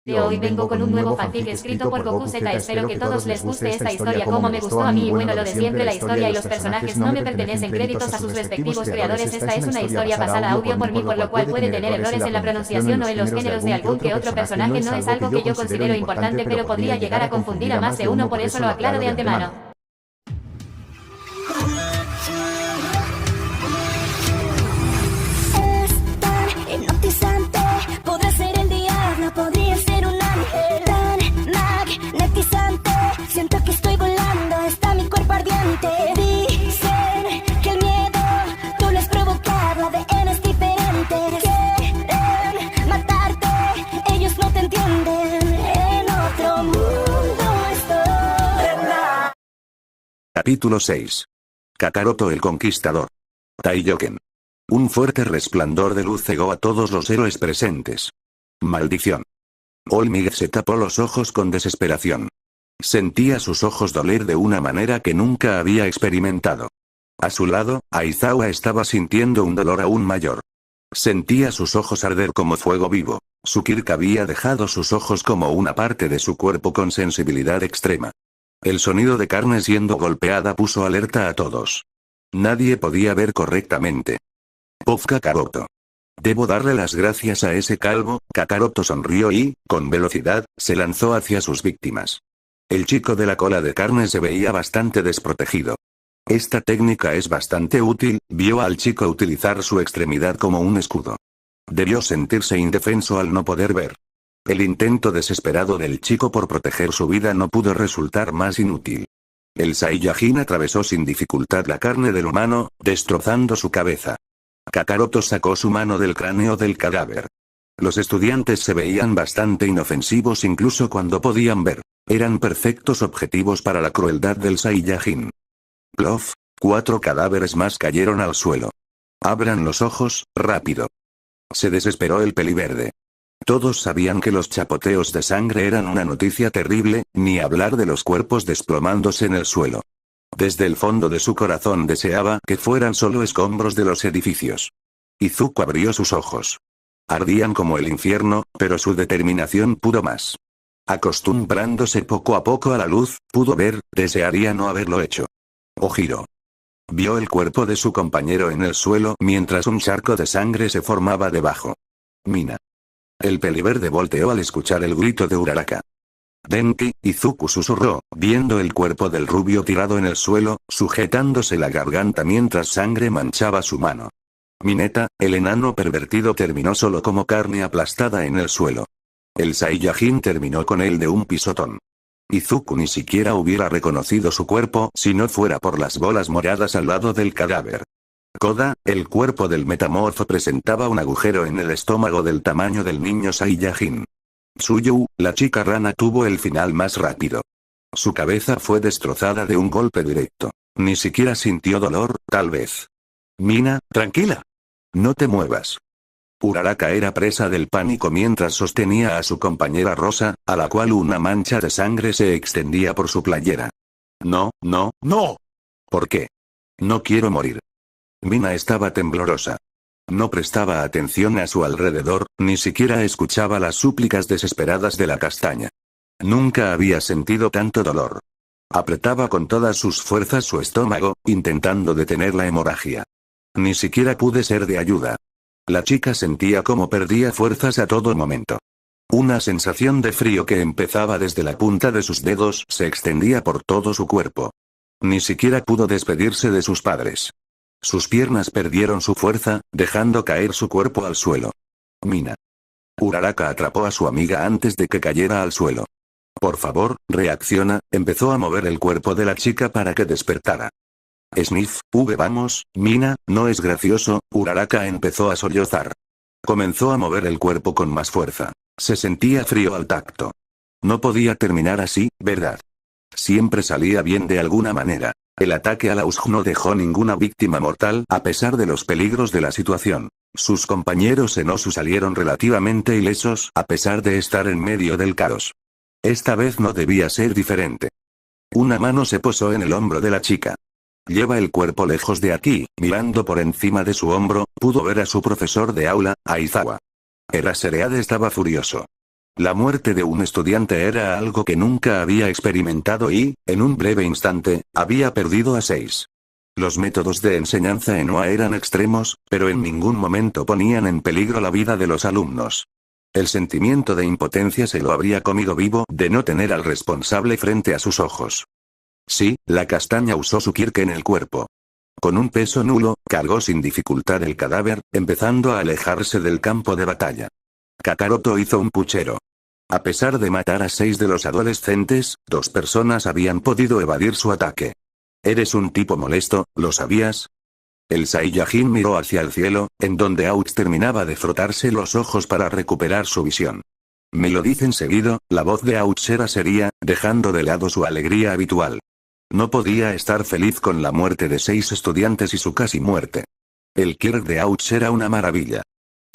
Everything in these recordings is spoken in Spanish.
Hoy vengo con un nuevo fanfic escrito por Goku Z. Espero que todos les guste esta historia como me gustó a mí. Y bueno, lo de siempre, la historia y los personajes no me pertenecen. Créditos a sus respectivos creadores. Esta es una historia pasada a audio por mí, por lo cual puede tener errores en la pronunciación o en los géneros de algún que otro personaje. No es algo que yo considero importante, pero podría llegar a confundir a más de uno, por eso lo aclaro de antemano. Podrá ser el diablo, podría ser un ángel tan magnetizante. Siento que estoy volando, está mi cuerpo ardiente. Dicen que el miedo tú lo has provocado, ADN es diferente. Quieren matarte, ellos no te entienden. En otro mundo estoy. Capítulo 6. Kakaroto el Conquistador. Taiyoken. Un fuerte resplandor de luz cegó a todos los héroes presentes. Maldición. Olmig se tapó los ojos con desesperación. Sentía sus ojos doler de una manera que nunca había experimentado. A su lado, Aizawa estaba sintiendo un dolor aún mayor. Sentía sus ojos arder como fuego vivo. Su Kirk había dejado sus ojos como una parte de su cuerpo con sensibilidad extrema. El sonido de carne siendo golpeada puso alerta a todos. Nadie podía ver correctamente. Puff Kakaroto. Debo darle las gracias a ese calvo. Kakaroto sonrió y, con velocidad, se lanzó hacia sus víctimas. El chico de la cola de carne se veía bastante desprotegido. Esta técnica es bastante útil, vio al chico utilizar su extremidad como un escudo. Debió sentirse indefenso al no poder ver. El intento desesperado del chico por proteger su vida no pudo resultar más inútil. El Saiyajin atravesó sin dificultad la carne del humano, destrozando su cabeza. Kakaroto sacó su mano del cráneo del cadáver. Los estudiantes se veían bastante inofensivos incluso cuando podían ver. Eran perfectos objetivos para la crueldad del Saiyajin. Plof, 4 cadáveres más cayeron al suelo. Abran los ojos, rápido. Se desesperó el peliverde. Todos sabían que los chapoteos de sangre eran una noticia terrible, ni hablar de los cuerpos desplomándose en el suelo. Desde el fondo de su corazón deseaba que fueran solo escombros de los edificios. Izuku abrió sus ojos. Ardían como el infierno, pero su determinación pudo más. Acostumbrándose poco a poco a la luz, pudo ver, desearía no haberlo hecho. Ojiro. Vio el cuerpo de su compañero en el suelo mientras un charco de sangre se formaba debajo. Mina. El peliverde volteó al escuchar el grito de Uraraka. Denki, Izuku susurró, viendo el cuerpo del rubio tirado en el suelo, sujetándose la garganta mientras sangre manchaba su mano. Mineta, el enano pervertido terminó solo como carne aplastada en el suelo. El Saiyajin terminó con él de un pisotón. Izuku ni siquiera hubiera reconocido su cuerpo si no fuera por las bolas moradas al lado del cadáver. Koda, el cuerpo del metamorfo presentaba un agujero en el estómago del tamaño del niño Saiyajin. Tsuyu, la chica rana tuvo el final más rápido. Su cabeza fue destrozada de un golpe directo. Ni siquiera sintió dolor, tal vez. Mina, tranquila. No te muevas. Uraraka era presa del pánico mientras sostenía a su compañera Rosa, a la cual una mancha de sangre se extendía por su playera. No, no, no. ¿Por qué? No quiero morir. Mina estaba temblorosa. No prestaba atención a su alrededor, ni siquiera escuchaba las súplicas desesperadas de la castaña. Nunca había sentido tanto dolor. Apretaba con todas sus fuerzas su estómago, intentando detener la hemorragia. Ni siquiera pude ser de ayuda. La chica sentía cómo perdía fuerzas a todo momento. Una sensación de frío que empezaba desde la punta de sus dedos se extendía por todo su cuerpo. Ni siquiera pudo despedirse de sus padres. Sus piernas perdieron su fuerza, dejando caer su cuerpo al suelo. Mina. Uraraka atrapó a su amiga antes de que cayera al suelo. Por favor, reacciona, empezó a mover el cuerpo de la chica para que despertara. Sniff, vamos, Mina, no es gracioso, Uraraka empezó a sollozar. Comenzó a mover el cuerpo con más fuerza. Se sentía frío al tacto. No podía terminar así, ¿verdad? Siempre salía bien de alguna manera. El ataque a la USG no dejó ninguna víctima mortal a pesar de los peligros de la situación. Sus compañeros en Osu salieron relativamente ilesos a pesar de estar en medio del caos. Esta vez no debía ser diferente. Una mano se posó en el hombro de la chica. Lleva el cuerpo lejos de aquí, mirando por encima de su hombro, pudo ver a su profesor de aula, Aizawa. Erasereade estaba furioso. La muerte de un estudiante era algo que nunca había experimentado y, en un breve instante, había perdido a 6. Los métodos de enseñanza en UA eran extremos, pero en ningún momento ponían en peligro la vida de los alumnos. El sentimiento de impotencia se lo habría comido vivo de no tener al responsable frente a sus ojos. Sí, la castaña usó su kirk en el cuerpo. Con un peso nulo, cargó sin dificultad el cadáver, empezando a alejarse del campo de batalla. Kakaroto hizo un puchero. A pesar de matar a 6 de los adolescentes, 2 personas habían podido evadir su ataque. Eres un tipo molesto, ¿lo sabías? El Saiyajin miró hacia el cielo, en donde Aux terminaba de frotarse los ojos para recuperar su visión. Me lo dicen seguido, la voz de Aux era seria, dejando de lado su alegría habitual. No podía estar feliz con la muerte de 6 estudiantes y su casi muerte. El kirk de Aux era una maravilla.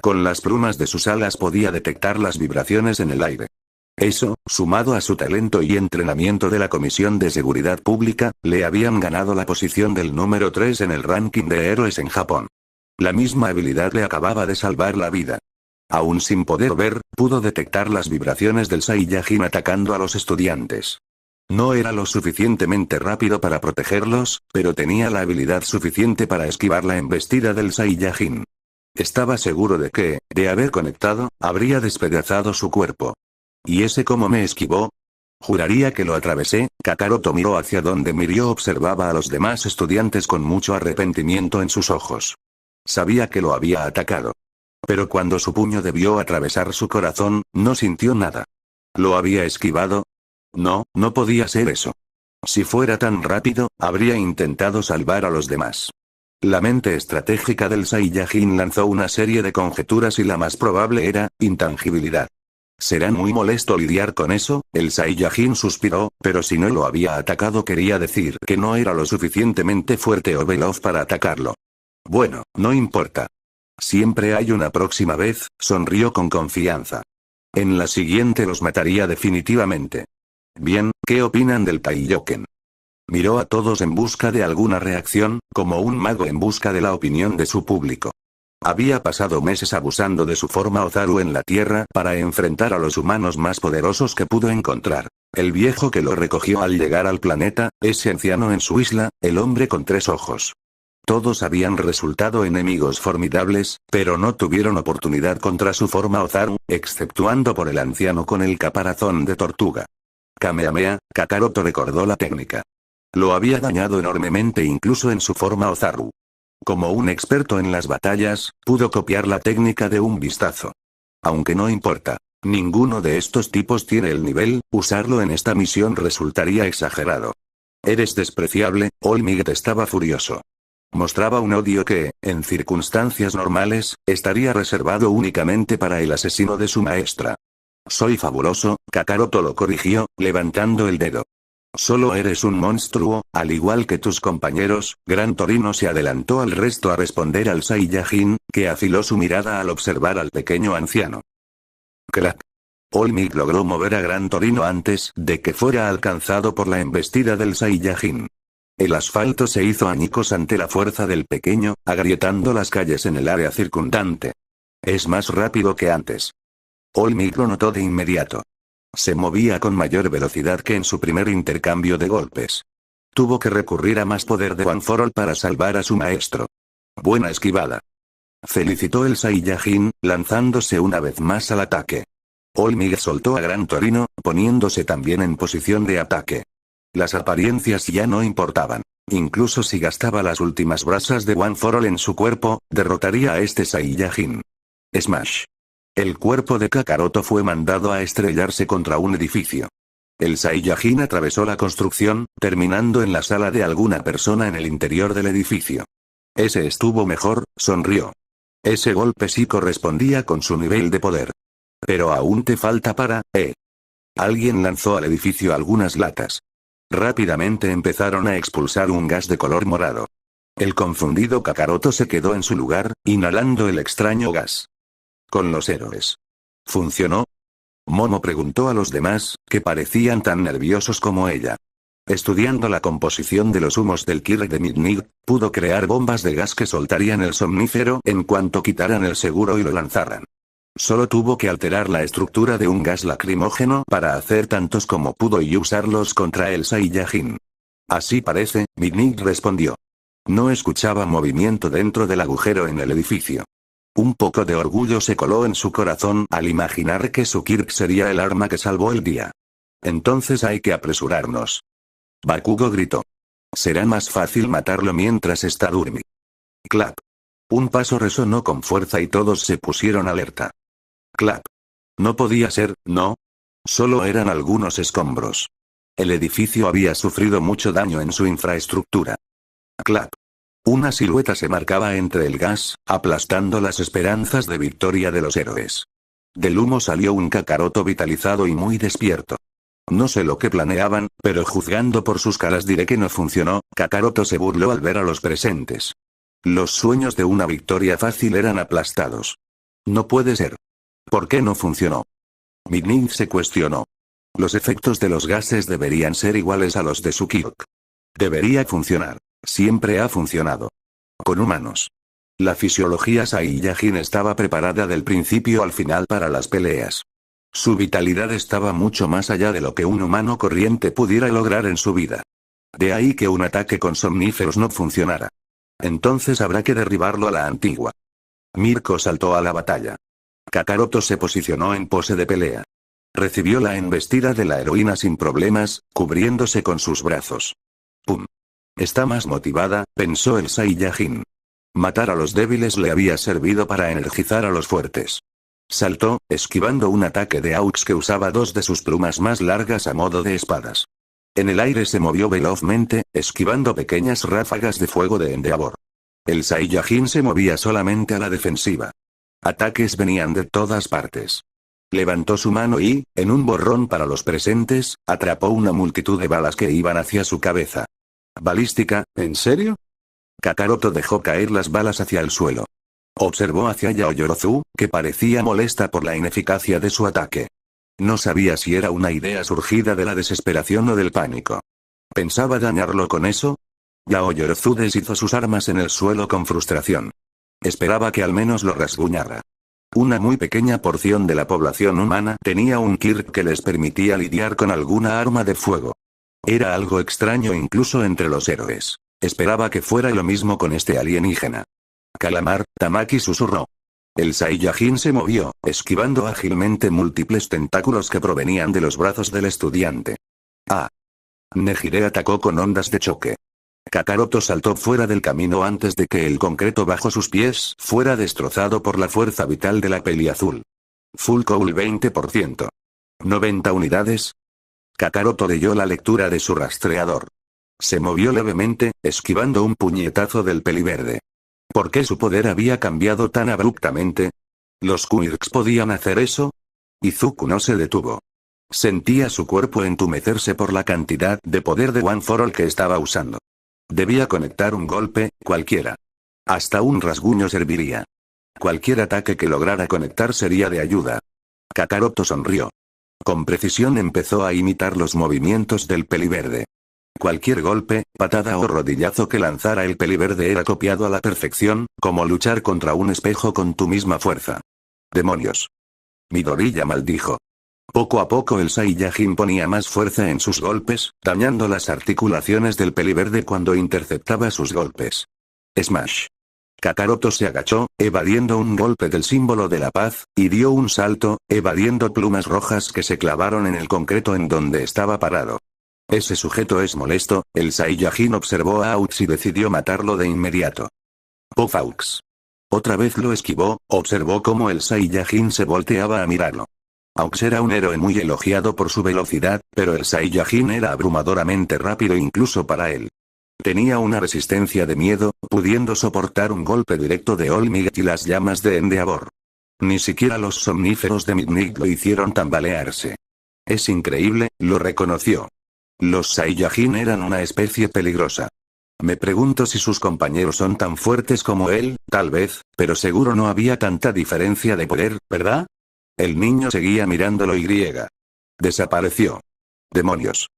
Con las plumas de sus alas podía detectar las vibraciones en el aire. Eso, sumado a su talento y entrenamiento de la Comisión de Seguridad Pública, le habían ganado la posición del número 3 en el ranking de héroes en Japón. La misma habilidad le acababa de salvar la vida. Aún sin poder ver, pudo detectar las vibraciones del Saiyajin atacando a los estudiantes. No era lo suficientemente rápido para protegerlos, pero tenía la habilidad suficiente para esquivar la embestida del Saiyajin. Estaba seguro de que, de haber conectado, habría despedazado su cuerpo. ¿Y ese cómo me esquivó? Juraría que lo atravesé. Kakaroto miró hacia donde Mirio observaba a los demás estudiantes con mucho arrepentimiento en sus ojos. Sabía que lo había atacado. Pero cuando su puño debió atravesar su corazón, no sintió nada. ¿Lo había esquivado? No, no podía ser eso. Si fuera tan rápido, habría intentado salvar a los demás. La mente estratégica del Saiyajin lanzó una serie de conjeturas y la más probable era, intangibilidad. Será muy molesto lidiar con eso, el Saiyajin suspiró, pero si no lo había atacado quería decir que no era lo suficientemente fuerte o veloz para atacarlo. Bueno, no importa. Siempre hay una próxima vez, sonrió con confianza. En la siguiente los mataría definitivamente. Bien, ¿qué opinan del Taiyoken? Miró a todos en busca de alguna reacción, como un mago en busca de la opinión de su público. Había pasado meses abusando de su forma Ozaru en la Tierra para enfrentar a los humanos más poderosos que pudo encontrar. El viejo que lo recogió al llegar al planeta, ese anciano en su isla, el hombre con 3 ojos. Todos habían resultado enemigos formidables, pero no tuvieron oportunidad contra su forma Ozaru, exceptuando por el anciano con el caparazón de tortuga. Kamehameha, Kakaroto recordó la técnica. Lo había dañado enormemente incluso en su forma Ozaru. Como un experto en las batallas, pudo copiar la técnica de un vistazo. Aunque no importa. Ninguno de estos tipos tiene el nivel, usarlo en esta misión resultaría exagerado. Eres despreciable, All Might estaba furioso. Mostraba un odio que, en circunstancias normales, estaría reservado únicamente para el asesino de su maestra. Soy fabuloso, Kakaroto lo corrigió, levantando el dedo. Solo eres un monstruo, al igual que tus compañeros. Gran Torino se adelantó al resto a responder al Saiyajin, que afiló su mirada al observar al pequeño anciano. Crack. All Might logró mover a Gran Torino antes de que fuera alcanzado por la embestida del Saiyajin. El asfalto se hizo añicos ante la fuerza del pequeño, agrietando las calles en el área circundante. Es más rápido que antes. All Might lo notó de inmediato. Se movía con mayor velocidad que en su primer intercambio de golpes. Tuvo que recurrir a más poder de One for All para salvar a su maestro. Buena esquivada. Felicitó el Saiyajin, lanzándose una vez más al ataque. All Might soltó a Gran Torino, poniéndose también en posición de ataque. Las apariencias ya no importaban. Incluso si gastaba las últimas brasas de One for All en su cuerpo, derrotaría a este Saiyajin. Smash. El cuerpo de Kakaroto fue mandado a estrellarse contra un edificio. El Saiyajin atravesó la construcción, terminando en la sala de alguna persona en el interior del edificio. Ese estuvo mejor, sonrió. Ese golpe sí correspondía con su nivel de poder. Pero aún te falta para, Alguien lanzó al edificio algunas latas. Rápidamente empezaron a expulsar un gas de color morado. El confundido Kakaroto se quedó en su lugar, inhalando el extraño gas. Con los héroes. ¿Funcionó? Momo preguntó a los demás, que parecían tan nerviosos como ella. Estudiando la composición de los humos del kirk de Midnight, pudo crear bombas de gas que soltarían el somnífero en cuanto quitaran el seguro y lo lanzaran. Solo tuvo que alterar la estructura de un gas lacrimógeno para hacer tantos como pudo y usarlos contra el Saiyajin. Así parece, Midnight respondió. No escuchaba movimiento dentro del agujero en el edificio. Un poco de orgullo se coló en su corazón al imaginar que su Kirk sería el arma que salvó el día. Entonces hay que apresurarnos. Bakugo gritó. Será más fácil matarlo mientras está durmiendo. Clap. Un paso resonó con fuerza y todos se pusieron alerta. Clap. No podía ser, ¿no? Solo eran algunos escombros. El edificio había sufrido mucho daño en su infraestructura. Clap. Una silueta se marcaba entre el gas, aplastando las esperanzas de victoria de los héroes. Del humo salió un Kakaroto vitalizado y muy despierto. No sé lo que planeaban, pero juzgando por sus caras diré que no funcionó. Kakaroto se burló al ver a los presentes. Los sueños de una victoria fácil eran aplastados. No puede ser. ¿Por qué no funcionó? Midnight se cuestionó. Los efectos de los gases deberían ser iguales a los de su Kirk. Debería funcionar. Siempre ha funcionado. Con humanos. La fisiología Saiyajin estaba preparada del principio al final para las peleas. Su vitalidad estaba mucho más allá de lo que un humano corriente pudiera lograr en su vida. De ahí que un ataque con somníferos no funcionara. Entonces habrá que derribarlo a la antigua. Mirko saltó a la batalla. Kakaroto se posicionó en pose de pelea. Recibió la embestida de la heroína sin problemas, cubriéndose con sus brazos. ¡Pum! Está más motivada, pensó el Saiyajin. Matar a los débiles le había servido para energizar a los fuertes. Saltó, esquivando un ataque de Aux que usaba dos de sus plumas más largas a modo de espadas. En el aire se movió velozmente, esquivando pequeñas ráfagas de fuego de Endeavor. El Saiyajin se movía solamente a la defensiva. Ataques venían de todas partes. Levantó su mano y, en un borrón para los presentes, atrapó una multitud de balas que iban hacia su cabeza. ¿Balística, en serio? Kakaroto dejó caer las balas hacia el suelo. Observó hacia Yaoyorozu, que parecía molesta por la ineficacia de su ataque. No sabía si era una idea surgida de la desesperación o del pánico. ¿Pensaba dañarlo con eso? Yaoyorozu deshizo sus armas en el suelo con frustración. Esperaba que al menos lo rasguñara. Una muy pequeña porción de la población humana tenía un Kirk que les permitía lidiar con alguna arma de fuego. Era algo extraño incluso entre los héroes. Esperaba que fuera lo mismo con este alienígena. Calamar, Tamaki susurró. El Saiyajin se movió, esquivando ágilmente múltiples tentáculos que provenían de los brazos del estudiante. ¡Ah! Nejire atacó con ondas de choque. Kakaroto saltó fuera del camino antes de que el concreto bajo sus pies fuera destrozado por la fuerza vital de la peliazul. Full Cowl 20%. 90 unidades. Kakaroto leyó la lectura de su rastreador. Se movió levemente, esquivando un puñetazo del peliverde. ¿Por qué su poder había cambiado tan abruptamente? ¿Los Quirks podían hacer eso? Izuku no se detuvo. Sentía su cuerpo entumecerse por la cantidad de poder de One for All que estaba usando. Debía conectar un golpe, cualquiera. Hasta un rasguño serviría. Cualquier ataque que lograra conectar sería de ayuda. Kakaroto sonrió. Con precisión empezó a imitar los movimientos del peliverde. Cualquier golpe, patada o rodillazo que lanzara el peliverde era copiado a la perfección, como luchar contra un espejo con tu misma fuerza. ¡Demonios! Midoriya maldijo. Poco a poco el Saiyajin ponía más fuerza en sus golpes, dañando las articulaciones del peliverde cuando interceptaba sus golpes. Smash. Kakaroto se agachó, evadiendo un golpe del símbolo de la paz, y dio un salto, evadiendo plumas rojas que se clavaron en el concreto en donde estaba parado. Ese sujeto es molesto, el Saiyajin observó a Aux y decidió matarlo de inmediato. Puff Aux. Otra vez lo esquivó, observó cómo el Saiyajin se volteaba a mirarlo. Aux era un héroe muy elogiado por su velocidad, pero el Saiyajin era abrumadoramente rápido incluso para él. Tenía una resistencia de miedo, pudiendo soportar un golpe directo de All Might y las llamas de Endeavor. Ni siquiera los somníferos de Midnight lo hicieron tambalearse. Es increíble, lo reconoció. Los Saiyajin eran una especie peligrosa. Me pregunto si sus compañeros son tan fuertes como él, tal vez, pero seguro no había tanta diferencia de poder, ¿verdad? El niño seguía mirándolo y desapareció. Demonios.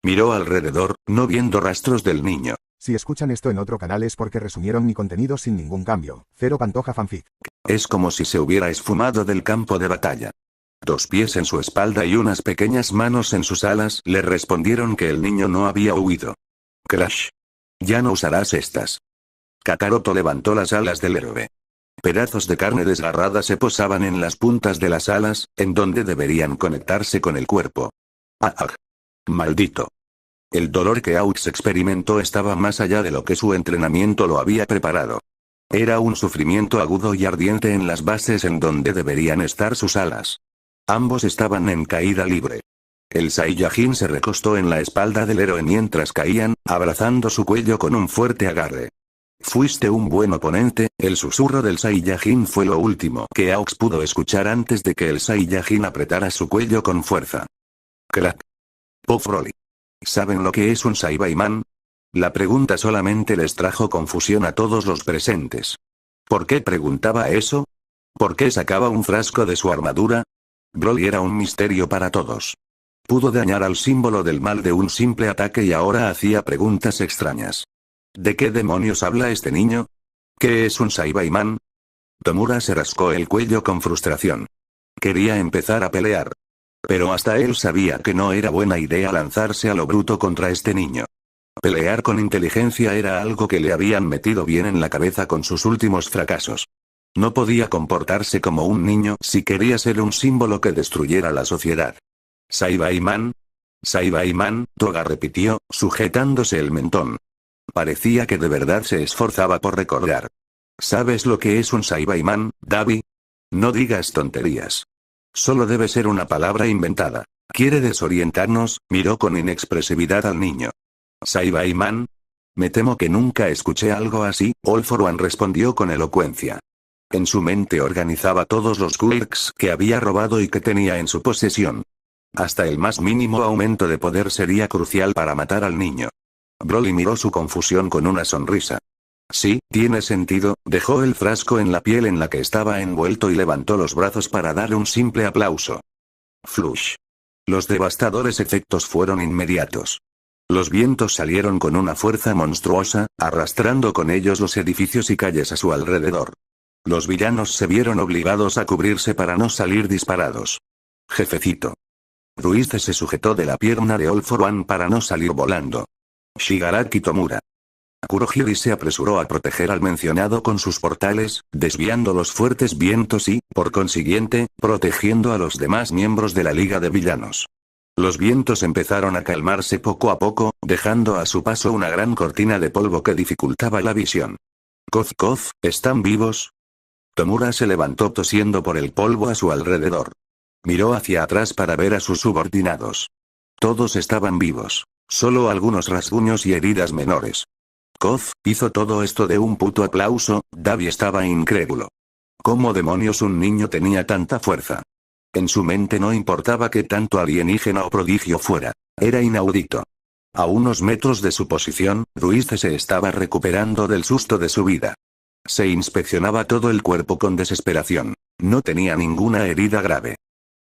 Miró alrededor, no viendo rastros del niño. Si escuchan esto en otro canal es porque resumieron mi contenido sin ningún cambio. Cero Pantoja Fanfic. Es como si se hubiera esfumado del campo de batalla. 2 pies en su espalda y unas pequeñas manos en sus alas le respondieron que el niño no había huido. Crash. Ya no usarás estas. Kakaroto levantó las alas del héroe. Pedazos de carne desgarrada se posaban en las puntas de las alas, en donde deberían conectarse con el cuerpo. ¡Ah! Maldito. El dolor que Aux experimentó estaba más allá de lo que su entrenamiento lo había preparado. Era un sufrimiento agudo y ardiente en las bases en donde deberían estar sus alas. Ambos estaban en caída libre. El Saiyajin se recostó en la espalda del héroe mientras caían, abrazando su cuello con un fuerte agarre. Fuiste un buen oponente, el susurro del Saiyajin fue lo último que Aux pudo escuchar antes de que el Saiyajin apretara su cuello con fuerza. Crack. Puff Broly. ¿Saben lo que es un Saibaiman? La pregunta solamente les trajo confusión a todos los presentes. ¿Por qué preguntaba eso? ¿Por qué sacaba un frasco de su armadura? Broly era un misterio para todos. Pudo dañar al símbolo del mal de un simple ataque y ahora hacía preguntas extrañas. ¿De qué demonios habla este niño? ¿Qué es un Saibaiman? Tomura se rascó el cuello con frustración. Quería empezar a pelear. Pero hasta él sabía que no era buena idea lanzarse a lo bruto contra este niño. Pelear con inteligencia era algo que le habían metido bien en la cabeza con sus últimos fracasos. No podía comportarse como un niño si quería ser un símbolo que destruyera la sociedad. ¿Saibaiman? ¿Saibaiman? Toga repitió, sujetándose el mentón. Parecía que de verdad se esforzaba por recordar. ¿Sabes lo que es un Saibaiman, Davi? No digas tonterías. Solo debe ser una palabra inventada. ¿Quiere desorientarnos? Miró con inexpresividad al niño. ¿Saibaiman? Me temo que nunca escuché algo así, All For One respondió con elocuencia. En su mente organizaba todos los quirks que había robado y que tenía en su posesión. Hasta el más mínimo aumento de poder sería crucial para matar al niño. Broly miró su confusión con una sonrisa. Sí, tiene sentido, dejó el frasco en la piel en la que estaba envuelto y levantó los brazos para dar un simple aplauso. Flush. Los devastadores efectos fueron inmediatos. Los vientos salieron con una fuerza monstruosa, arrastrando con ellos los edificios y calles a su alrededor. Los villanos se vieron obligados a cubrirse para no salir disparados. Jefecito. Ruiz se sujetó de la pierna de All For One para no salir volando. Shigaraki Tomura. Kurohiri se apresuró a proteger al mencionado con sus portales, desviando los fuertes vientos y, por consiguiente, protegiendo a los demás miembros de la Liga de Villanos. Los vientos empezaron a calmarse poco a poco, dejando a su paso una gran cortina de polvo que dificultaba la visión. Koz, ¿están vivos? Tomura se levantó tosiendo por el polvo a su alrededor. Miró hacia atrás para ver a sus subordinados. Todos estaban vivos, solo algunos rasguños y heridas menores. Koz hizo todo esto de un puto aplauso. Davi estaba incrédulo. ¿Cómo demonios un niño tenía tanta fuerza? En su mente no importaba qué tanto alienígena o prodigio fuera. Era inaudito. A unos metros de su posición, Ruiz se estaba recuperando del susto de su vida. Se inspeccionaba todo el cuerpo con desesperación. No tenía ninguna herida grave.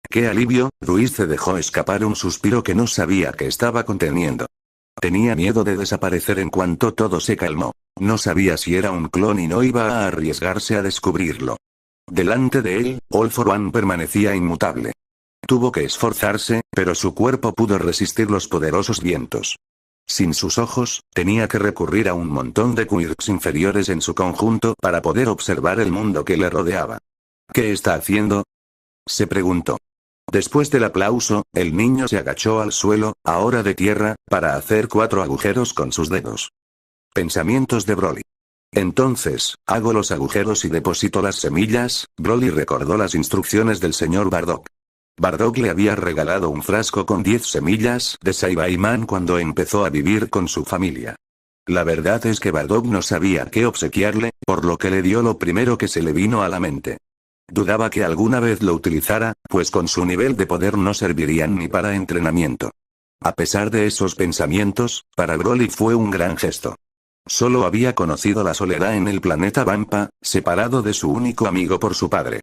¡Qué alivio! Ruiz dejó escapar un suspiro que no sabía que estaba conteniendo. Tenía miedo de desaparecer en cuanto todo se calmó. No sabía si era un clon y no iba a arriesgarse a descubrirlo. Delante de él, All For One permanecía inmutable. Tuvo que esforzarse, pero su cuerpo pudo resistir los poderosos vientos. Sin sus ojos, tenía que recurrir a un montón de quirks inferiores en su conjunto para poder observar el mundo que le rodeaba. ¿Qué está haciendo?, se preguntó. Después del aplauso, el niño se agachó al suelo, ahora de tierra, para hacer 4 agujeros con sus dedos. Pensamientos de Broly. Entonces, hago los agujeros y deposito las semillas. Broly recordó las instrucciones del señor Bardock. Bardock le había regalado un frasco con 10 semillas de Saibaiman cuando empezó a vivir con su familia. La verdad es que Bardock no sabía qué obsequiarle, por lo que le dio lo primero que se le vino a la mente. Dudaba que alguna vez lo utilizara, pues con su nivel de poder no servirían ni para entrenamiento. A pesar de esos pensamientos, para Broly fue un gran gesto. Solo había conocido la soledad en el planeta Vampa, separado de su único amigo por su padre.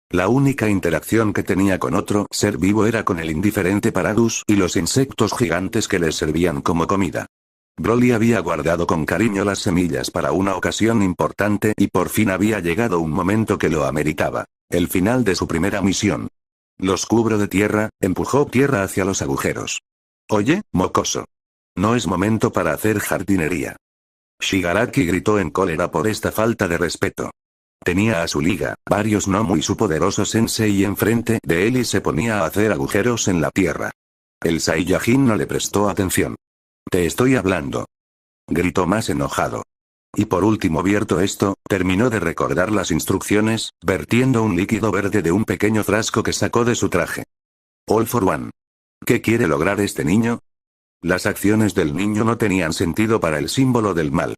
La única interacción que tenía con otro ser vivo era con el indiferente Paradus y los insectos gigantes que les servían como comida. Broly había guardado con cariño las semillas para una ocasión importante y por fin había llegado un momento que lo ameritaba. El final de su primera misión. Los cubro de tierra, empujó tierra hacia los agujeros. Oye, mocoso. No es momento para hacer jardinería. Shigaraki gritó en cólera por esta falta de respeto. Tenía a su liga, varios Nomu y su poderoso sensei enfrente de él y se ponía a hacer agujeros en la tierra. El Saiyajin no le prestó atención. Te estoy hablando. Gritó más enojado. Y por último vierto esto, terminó de recordar las instrucciones, vertiendo un líquido verde de un pequeño frasco que sacó de su traje. All for one. ¿Qué quiere lograr este niño? Las acciones del niño no tenían sentido para el símbolo del mal.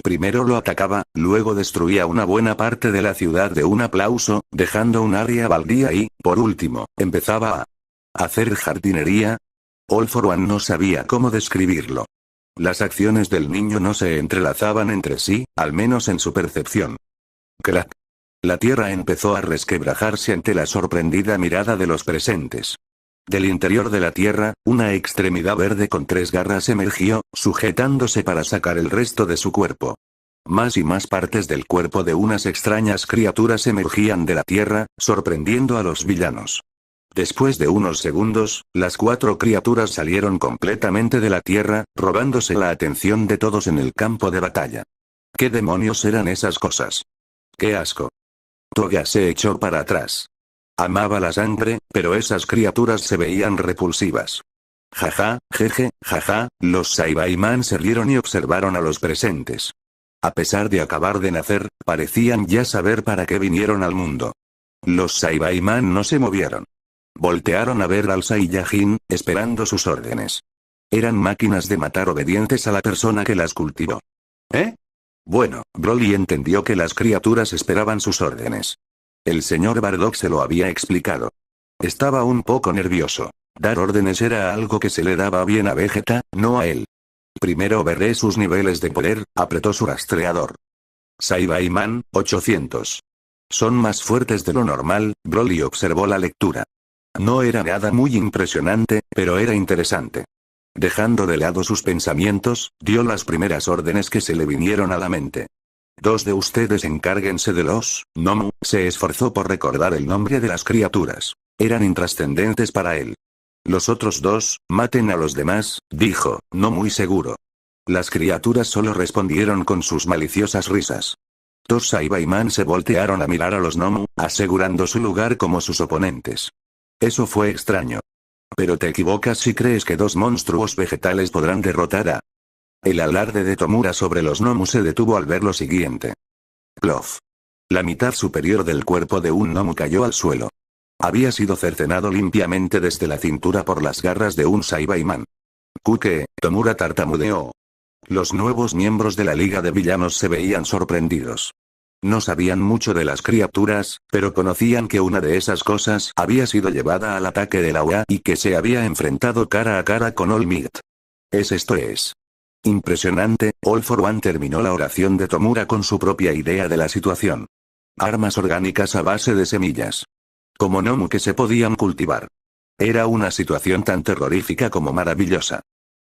Primero lo atacaba, luego destruía una buena parte de la ciudad de un aplauso, dejando un área baldía y, por último, empezaba a hacer jardinería. All for One no sabía cómo describirlo. Las acciones del niño no se entrelazaban entre sí, al menos en su percepción. Crack. La tierra empezó a resquebrajarse ante la sorprendida mirada de los presentes. Del interior de la tierra, una extremidad verde con 3 garras emergió, sujetándose para sacar el resto de su cuerpo. Más y más partes del cuerpo de unas extrañas criaturas emergían de la tierra, sorprendiendo a los villanos. Después de unos segundos, las 4 criaturas salieron completamente de la tierra, robándose la atención de todos en el campo de batalla. ¿Qué demonios eran esas cosas? ¡Qué asco! Toga se echó para atrás. Amaba la sangre, pero esas criaturas se veían repulsivas. Jaja, jeje, jaja, los Saibaiman se rieron y observaron a los presentes. A pesar de acabar de nacer, parecían ya saber para qué vinieron al mundo. Los Saibaiman no se movieron. Voltearon a ver al Saiyajin, esperando sus órdenes. Eran máquinas de matar obedientes a la persona que las cultivó. ¿Eh? Bueno, Broly entendió que las criaturas esperaban sus órdenes. El señor Bardock se lo había explicado. Estaba un poco nervioso. Dar órdenes era algo que se le daba bien a Vegeta, no a él. Primero veré sus niveles de poder, apretó su rastreador. Saibaiman, 800. Son más fuertes de lo normal, Broly observó la lectura. No era nada muy impresionante, pero era interesante. Dejando de lado sus pensamientos, dio las primeras órdenes que se le vinieron a la mente. 2 de ustedes encárguense de los Nomu. Se esforzó por recordar el nombre de las criaturas. Eran intrascendentes para él. Los otros 2, maten a los demás, dijo, no muy seguro. Las criaturas solo respondieron con sus maliciosas risas. 2 Saibaiman se voltearon a mirar a los Nomu, asegurando su lugar como sus oponentes. Eso fue extraño. Pero te equivocas si crees que 2 monstruos vegetales podrán derrotar a... El alarde de Tomura sobre los Nomu se detuvo al ver lo siguiente. Plof. La mitad superior del cuerpo de un Nomu cayó al suelo. Había sido cercenado limpiamente desde la cintura por las garras de un Saibaiman. Kuke, Tomura tartamudeó. Los nuevos miembros de la Liga de Villanos se veían sorprendidos. No sabían mucho de las criaturas, pero conocían que una de esas cosas había sido llevada al ataque de la UA y que se había enfrentado cara a cara con All Might. Esto es impresionante. All for One terminó la oración de Tomura con su propia idea de la situación. Armas orgánicas a base de semillas. Como Nomu que se podían cultivar. Era una situación tan terrorífica como maravillosa.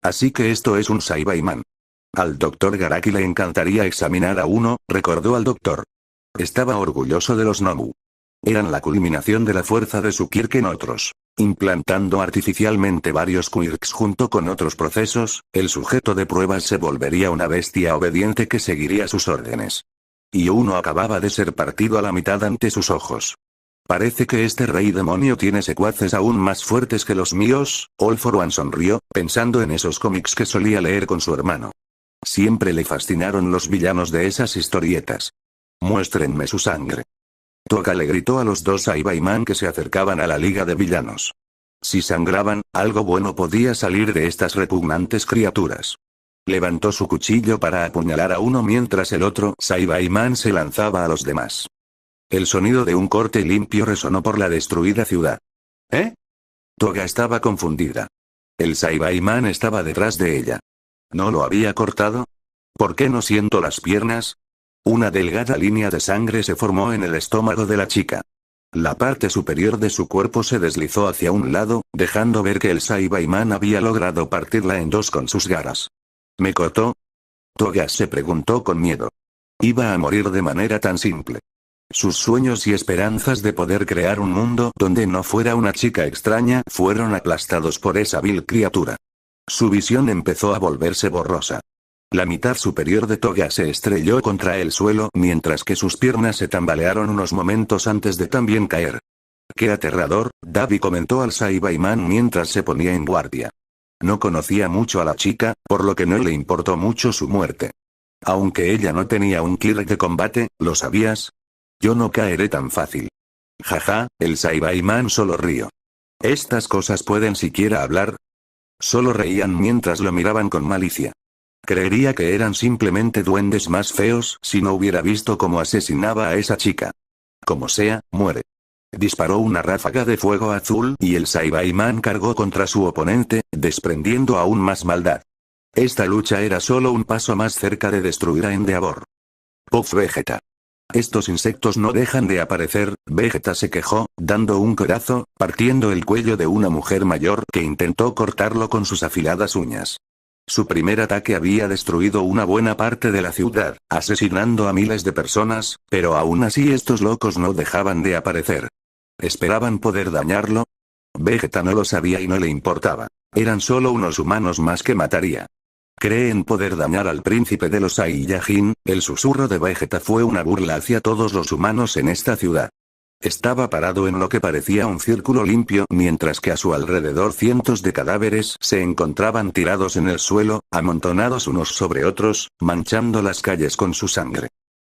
Así que esto es un Saibaiman. Al Dr. Garaki le encantaría examinar a uno, recordó al doctor. Estaba orgulloso de los Nomu. Eran la culminación de la fuerza de su Kirk en otros. Implantando artificialmente varios quirks junto con otros procesos, el sujeto de pruebas se volvería una bestia obediente que seguiría sus órdenes. Y uno acababa de ser partido a la mitad ante sus ojos. Parece que este rey demonio tiene secuaces aún más fuertes que los míos. All for One sonrió, pensando en esos cómics que solía leer con su hermano. Siempre le fascinaron los villanos de esas historietas. Muéstrenme su sangre. Toga le gritó a los 2 Saibaiman que se acercaban a la Liga de Villanos. Si sangraban, algo bueno podía salir de estas repugnantes criaturas. Levantó su cuchillo para apuñalar a uno mientras el otro Saibaiman se lanzaba a los demás. El sonido de un corte limpio resonó por la destruida ciudad. ¿Eh? Toga estaba confundida. El Saibaiman estaba detrás de ella. ¿No lo había cortado? ¿Por qué no siento las piernas? Una delgada línea de sangre se formó en el estómago de la chica. La parte superior de su cuerpo se deslizó hacia un lado, dejando ver que el Saibaiman había logrado partirla en 2 con sus garras. ¿Me cortó? Toga se preguntó con miedo. Iba a morir de manera tan simple. Sus sueños y esperanzas de poder crear un mundo donde no fuera una chica extraña fueron aplastados por esa vil criatura. Su visión empezó a volverse borrosa. La mitad superior de Toga se estrelló contra el suelo mientras que sus piernas se tambalearon unos momentos antes de también caer. ¡Qué aterrador!, Davi comentó al Saibaiman mientras se ponía en guardia. No conocía mucho a la chica, por lo que no le importó mucho su muerte. Aunque ella no tenía un killer de combate, ¿lo sabías? Yo no caeré tan fácil. Jaja, el Saibaiman solo rió. ¿Estas cosas pueden siquiera hablar? Solo reían mientras lo miraban con malicia. Creería que eran simplemente duendes más feos si no hubiera visto cómo asesinaba a esa chica. Como sea, muere. Disparó una ráfaga de fuego azul y el Saibaiman cargó contra su oponente, desprendiendo aún más maldad. Esta lucha era solo un paso más cerca de destruir a Endeavor. Puff Vegeta. Estos insectos no dejan de aparecer, Vegeta se quejó, dando un codazo, partiendo el cuello de una mujer mayor que intentó cortarlo con sus afiladas uñas. Su primer ataque había destruido una buena parte de la ciudad, asesinando a miles de personas, pero aún así estos locos no dejaban de aparecer. ¿Esperaban poder dañarlo? Vegeta no lo sabía y no le importaba. Eran solo unos humanos más que mataría. ¿Creen poder dañar al príncipe de los Saiyajin? El susurro de Vegeta fue una burla hacia todos los humanos en esta ciudad. Estaba parado en lo que parecía un círculo limpio mientras que a su alrededor cientos de cadáveres se encontraban tirados en el suelo, amontonados unos sobre otros, manchando las calles con su sangre.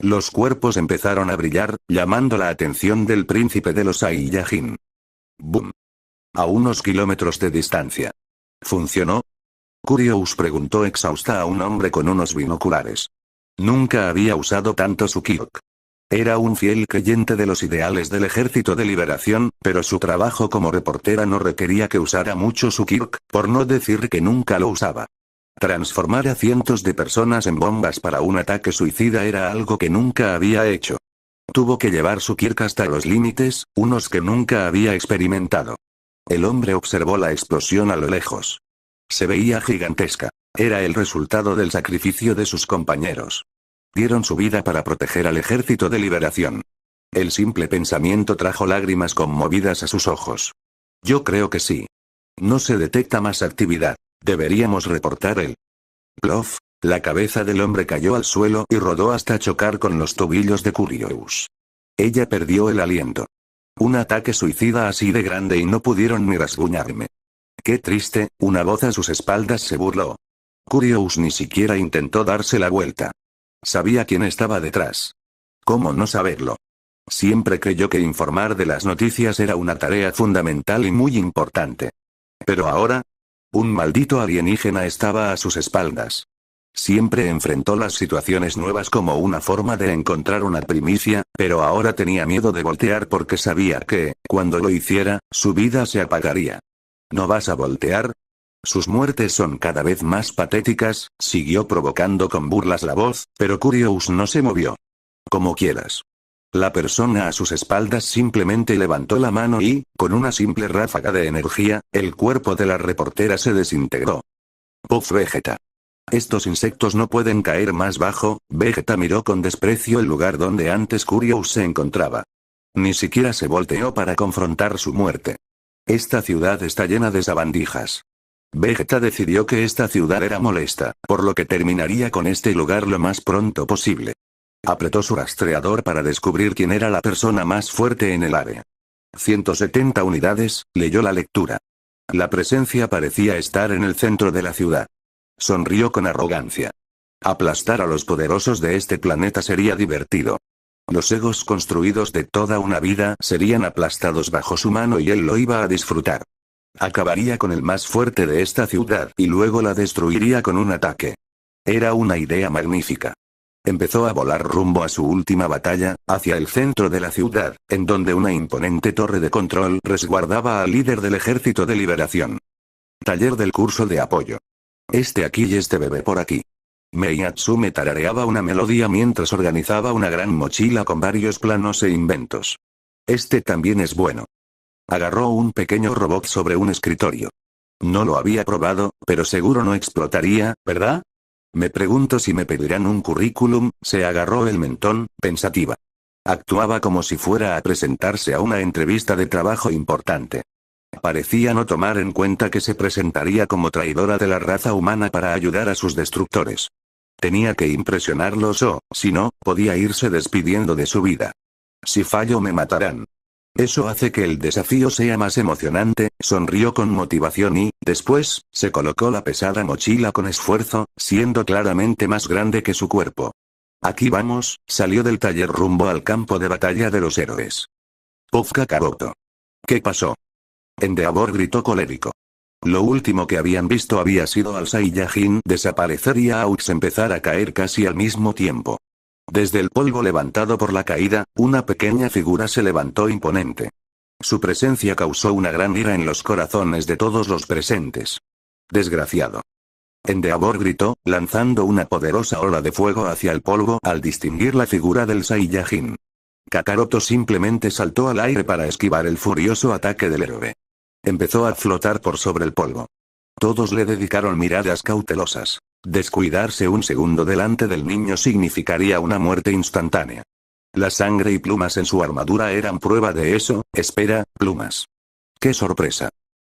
Los cuerpos empezaron a brillar, llamando la atención del príncipe de los Saiyajin. ¡Bum! A unos kilómetros de distancia. ¿Funcionó? Curious preguntó exhausta a un hombre con unos binoculares. Nunca había usado tanto su Kyok. Era un fiel creyente de los ideales del Ejército de Liberación, pero su trabajo como reportera no requería que usara mucho su Kyok, por no decir que nunca lo usaba. Transformar a cientos de personas en bombas para un ataque suicida era algo que nunca había hecho. Tuvo que llevar su Kyok hasta los límites, unos que nunca había experimentado. El hombre observó la explosión a lo lejos. Se veía gigantesca. Era el resultado del sacrificio de sus compañeros. Dieron su vida para proteger al Ejército de Liberación. El simple pensamiento trajo lágrimas conmovidas a sus ojos. Yo creo que sí. No se detecta más actividad. Deberíamos reportar el. Plof, la cabeza del hombre cayó al suelo y rodó hasta chocar con los tobillos de Curious. Ella perdió el aliento. Un ataque suicida así de grande y no pudieron ni rasguñarme. Qué triste, una voz a sus espaldas se burló. Curious ni siquiera intentó darse la vuelta. Sabía quién estaba detrás. ¿Cómo no saberlo? Siempre creyó que informar de las noticias era una tarea fundamental y muy importante. Pero ahora, un maldito alienígena estaba a sus espaldas. Siempre enfrentó las situaciones nuevas como una forma de encontrar una primicia, pero ahora tenía miedo de voltear porque sabía que, cuando lo hiciera, su vida se apagaría. ¿No vas a voltear? Sus muertes son cada vez más patéticas, siguió provocando con burlas la voz, pero Curious no se movió. Como quieras. La persona a sus espaldas simplemente levantó la mano y, con una simple ráfaga de energía, el cuerpo de la reportera se desintegró. Puff Vegeta. Estos insectos no pueden caer más bajo. Vegeta miró con desprecio el lugar donde antes Curious se encontraba. Ni siquiera se volteó para confrontar su muerte. Esta ciudad está llena de sabandijas. Vegeta decidió que esta ciudad era molesta, por lo que terminaría con este lugar lo más pronto posible. Apretó su rastreador para descubrir quién era la persona más fuerte en el área. 170 unidades, leyó la lectura. La presencia parecía estar en el centro de la ciudad. Sonrió con arrogancia. Aplastar a los poderosos de este planeta sería divertido. Los egos construidos de toda una vida serían aplastados bajo su mano y él lo iba a disfrutar. Acabaría con el más fuerte de esta ciudad y luego la destruiría con un ataque. Era una idea magnífica. Empezó a volar rumbo a su última batalla, hacia el centro de la ciudad, en donde una imponente torre de control resguardaba al líder del Ejército de Liberación. Taller del curso de apoyo. Este aquí y este bebé por aquí. Meiatsume tarareaba una melodía mientras organizaba una gran mochila con varios planos e inventos. Este también es bueno. Agarró un pequeño robot sobre un escritorio. No lo había probado, pero seguro no explotaría, ¿verdad? Me pregunto si me pedirán un currículum, se agarró el mentón, pensativa. Actuaba como si fuera a presentarse a una entrevista de trabajo importante. Parecía no tomar en cuenta que se presentaría como traidora de la raza humana para ayudar a sus destructores. Tenía que impresionarlos o, si no, podía irse despidiendo de su vida. Si fallo me matarán. Eso hace que el desafío sea más emocionante, sonrió con motivación y, después, se colocó la pesada mochila con esfuerzo, siendo claramente más grande que su cuerpo. Aquí vamos, salió del taller rumbo al campo de batalla de los héroes. Puff Kakaroto. ¿Qué pasó? Endeavor gritó colérico. Lo último que habían visto había sido al Saiyajin desaparecer y a Aux empezar a caer casi al mismo tiempo. Desde el polvo levantado por la caída, una pequeña figura se levantó imponente. Su presencia causó una gran ira en los corazones de todos los presentes. Desgraciado. Endeavor gritó, lanzando una poderosa ola de fuego hacia el polvo al distinguir la figura del Saiyajin. Kakaroto simplemente saltó al aire para esquivar el furioso ataque del héroe. Empezó a flotar por sobre el polvo. Todos le dedicaron miradas cautelosas. Descuidarse un segundo delante del niño significaría una muerte instantánea. La sangre y plumas en su armadura eran prueba de eso. Espera, plumas. ¡Qué sorpresa!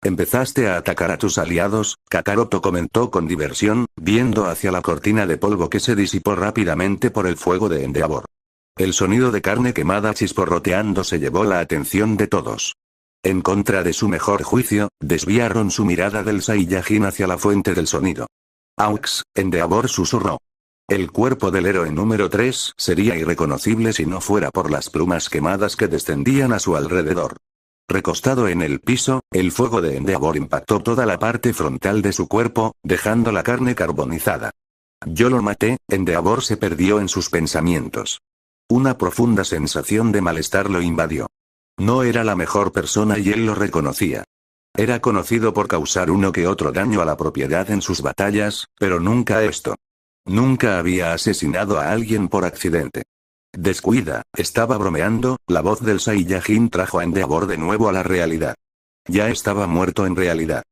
Empezaste a atacar a tus aliados, Kakaroto comentó con diversión, viendo hacia la cortina de polvo que se disipó rápidamente por el fuego de Endeavor. El sonido de carne quemada chisporroteando se llevó la atención de todos. En contra de su mejor juicio, desviaron su mirada del Saiyajin hacia la fuente del sonido. Aux, Endeavor susurró. El cuerpo del héroe número 3 sería irreconocible si no fuera por las plumas quemadas que descendían a su alrededor. Recostado en el piso, el fuego de Endeavor impactó toda la parte frontal de su cuerpo, dejando la carne carbonizada. Yo lo maté, Endeavor se perdió en sus pensamientos. Una profunda sensación de malestar lo invadió. No era la mejor persona y él lo reconocía. Era conocido por causar uno que otro daño a la propiedad en sus batallas, pero nunca esto. Nunca había asesinado a alguien por accidente. Descuida, estaba bromeando, la voz del Saiyajin trajo a Endeavor de nuevo a la realidad. Ya estaba muerto en realidad.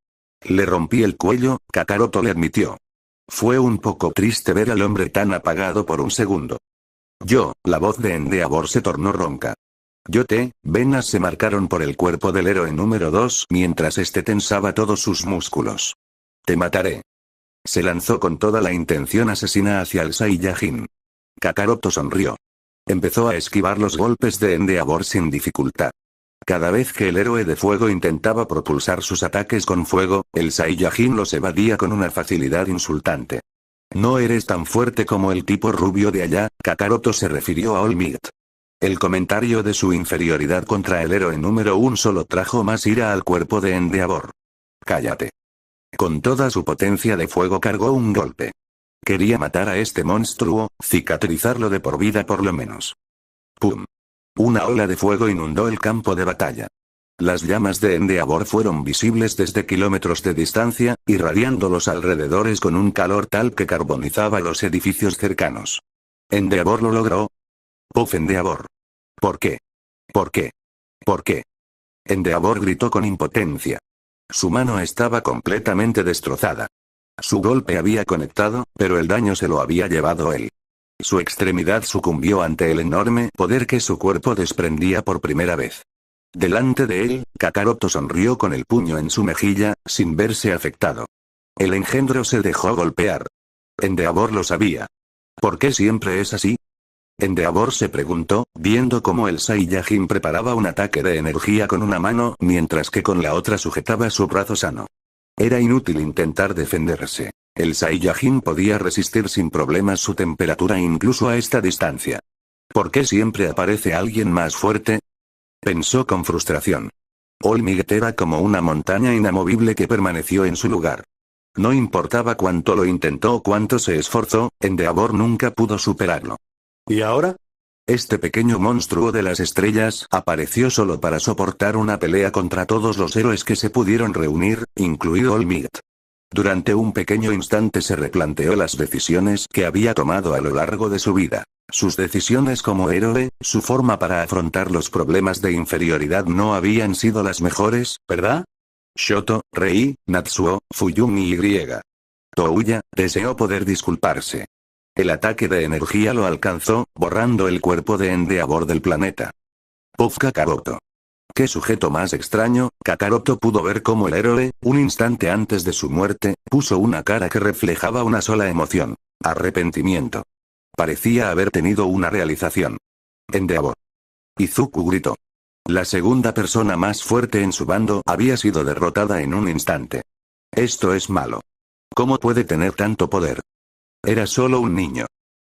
Le rompí el cuello, Kakaroto le admitió. Fue un poco triste ver al hombre tan apagado por un segundo. La voz de Endeavor se tornó ronca. Venas se marcaron por el cuerpo del héroe número 2 mientras este tensaba todos sus músculos. Te mataré. Se lanzó con toda la intención asesina hacia el Saiyajin. Kakaroto sonrió. Empezó a esquivar los golpes de Endeavor sin dificultad. Cada vez que el héroe de fuego intentaba propulsar sus ataques con fuego, el Saiyajin los evadía con una facilidad insultante. No eres tan fuerte como el tipo rubio de allá, Kakaroto se refirió a All Might. El comentario de su inferioridad contra el héroe número 1 solo trajo más ira al cuerpo de Endeavor. Cállate. Con toda su potencia de fuego cargó un golpe. Quería matar a este monstruo, cicatrizarlo de por vida por lo menos. ¡Pum! Una ola de fuego inundó el campo de batalla. Las llamas de Endeavor fueron visibles desde kilómetros de distancia, irradiando los alrededores con un calor tal que carbonizaba los edificios cercanos. Endeavor lo logró. ¡Puff Endeavor! ¿Por qué? ¿Por qué? ¿Por qué? Endeavor gritó con impotencia. Su mano estaba completamente destrozada. Su golpe había conectado, pero el daño se lo había llevado él. Su extremidad sucumbió ante el enorme poder que su cuerpo desprendía por primera vez. Delante de él, Kakaroto sonrió con el puño en su mejilla, sin verse afectado. El engendro se dejó golpear. Endeavor lo sabía. ¿Por qué siempre es así? Endeavor se preguntó, viendo cómo el Saiyajin preparaba un ataque de energía con una mano mientras que con la otra sujetaba su brazo sano. Era inútil intentar defenderse. El Saiyajin podía resistir sin problemas su temperatura incluso a esta distancia. ¿Por qué siempre aparece alguien más fuerte? Pensó con frustración. All Might era como una montaña inamovible que permaneció en su lugar. No importaba cuánto lo intentó o cuánto se esforzó, Endeavor nunca pudo superarlo. ¿Y ahora? Este pequeño monstruo de las estrellas apareció solo para soportar una pelea contra todos los héroes que se pudieron reunir, incluido All Might. Durante un pequeño instante se replanteó las decisiones que había tomado a lo largo de su vida. Sus decisiones como héroe, su forma para afrontar los problemas de inferioridad no habían sido las mejores, ¿verdad? Shoto, Rei, Natsuo, Fuyumi y. Touya deseó poder disculparse. El ataque de energía lo alcanzó, borrando el cuerpo de Endeavor del planeta. Puff Kakaroto. Qué sujeto más extraño. Kakaroto pudo ver cómo el héroe, un instante antes de su muerte, puso una cara que reflejaba una sola emoción: arrepentimiento. Parecía haber tenido una realización. Endeavor. Izuku gritó. La segunda persona más fuerte en su bando había sido derrotada en un instante. Esto es malo. ¿Cómo puede tener tanto poder? Era solo un niño.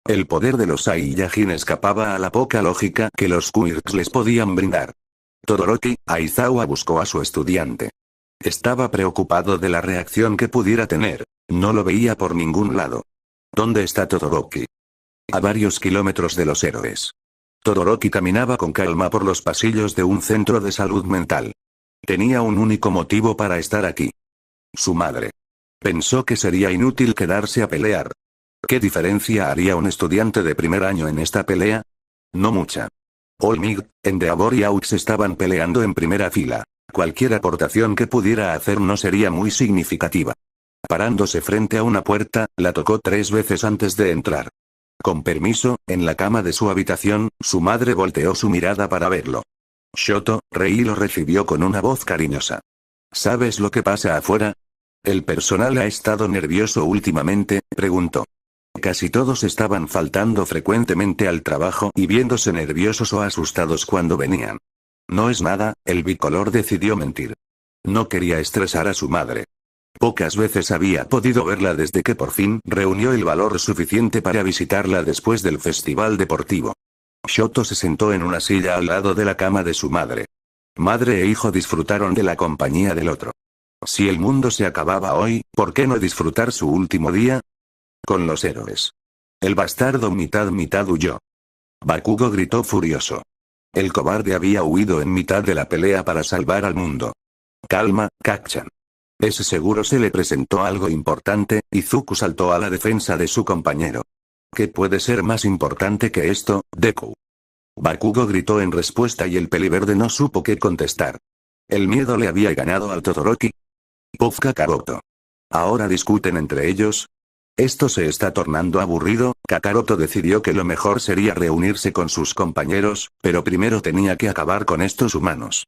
El poder de los Saiyajin escapaba a la poca lógica que los Quirks les podían brindar. Todoroki Aizawa buscó a su estudiante. Estaba preocupado de la reacción que pudiera tener. No lo veía por ningún lado. ¿Dónde está Todoroki? A varios kilómetros de los héroes. Todoroki caminaba con calma por los pasillos de un centro de salud mental. Tenía un único motivo para estar aquí. Su madre. Pensó que sería inútil quedarse a pelear. ¿Qué diferencia haría un estudiante de primer año en esta pelea? No mucha. All Might, Endeavor y Aux estaban peleando en primera fila. Cualquier aportación que pudiera hacer no sería muy significativa. Parándose frente a una puerta, la tocó 3 veces antes de entrar. Con permiso, en la cama de su habitación, su madre volteó su mirada para verlo. Shoto, Rei lo recibió con una voz cariñosa. ¿Sabes lo que pasa afuera? ¿El personal ha estado nervioso últimamente?, preguntó. Casi todos estaban faltando frecuentemente al trabajo y viéndose nerviosos o asustados cuando venían. No es nada, el bicolor decidió mentir. No quería estresar a su madre. Pocas veces había podido verla desde que por fin reunió el valor suficiente para visitarla después del festival deportivo. Shoto se sentó en una silla al lado de la cama de su madre. Madre e hijo disfrutaron de la compañía del otro. Si el mundo se acababa hoy, ¿por qué no disfrutar su último día? Con los héroes. El bastardo mitad huyó. Bakugo gritó furioso. El cobarde había huido en mitad de la pelea para salvar al mundo. Calma, Kacchan. Ese seguro se le presentó algo importante. Izuku saltó a la defensa de su compañero. ¿Qué puede ser más importante que esto, Deku? Bakugo gritó en respuesta y el peliverde no supo qué contestar. ¿El miedo le había ganado al Todoroki? Puff Kakaroto. ¿Ahora discuten entre ellos? Esto se está tornando aburrido. Kakaroto decidió que lo mejor sería reunirse con sus compañeros, pero primero tenía que acabar con estos humanos.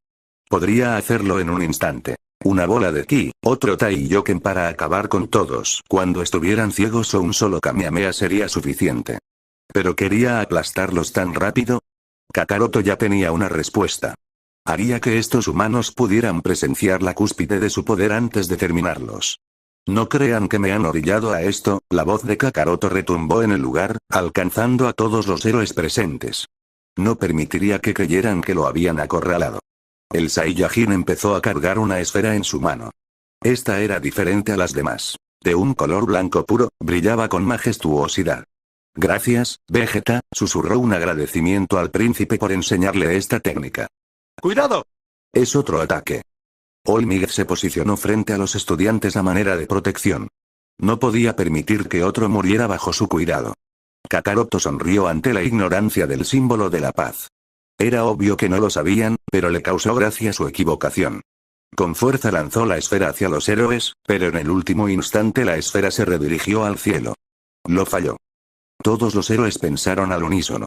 Podría hacerlo en un instante. Una bola de ki, otro Taiyoken para acabar con todos. Cuando estuvieran ciegos o un solo Kamehameha sería suficiente. ¿Pero quería aplastarlos tan rápido? Kakaroto ya tenía una respuesta. Haría que estos humanos pudieran presenciar la cúspide de su poder antes de terminarlos. No crean que me han orillado a esto. La voz de Kakaroto retumbó en el lugar, alcanzando a todos los héroes presentes. No permitiría que creyeran que lo habían acorralado. El Saiyajin empezó a cargar una esfera en su mano. Esta era diferente a las demás. De un color blanco puro, brillaba con majestuosidad. Gracias, Vegeta, susurró un agradecimiento al príncipe por enseñarle esta técnica. ¡Cuidado! Es otro ataque. All Might se posicionó frente a los estudiantes a manera de protección. No podía permitir que otro muriera bajo su cuidado. Kakaroto sonrió ante la ignorancia del símbolo de la paz. Era obvio que no lo sabían, pero le causó gracia su equivocación. Con fuerza lanzó la esfera hacia los héroes, pero en el último instante la esfera se redirigió al cielo. Lo falló. Todos los héroes pensaron al unísono.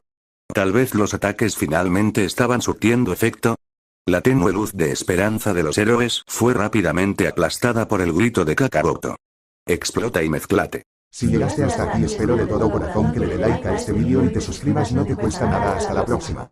Tal vez los ataques finalmente estaban surtiendo efecto. La tenue luz de esperanza de los héroes fue rápidamente aplastada por el grito de Kakaroto. Explota y mezclate. Si llegaste hasta aquí, espero de todo corazón que le dé like a este vídeo y te suscribas, no te cuesta nada. Hasta la próxima.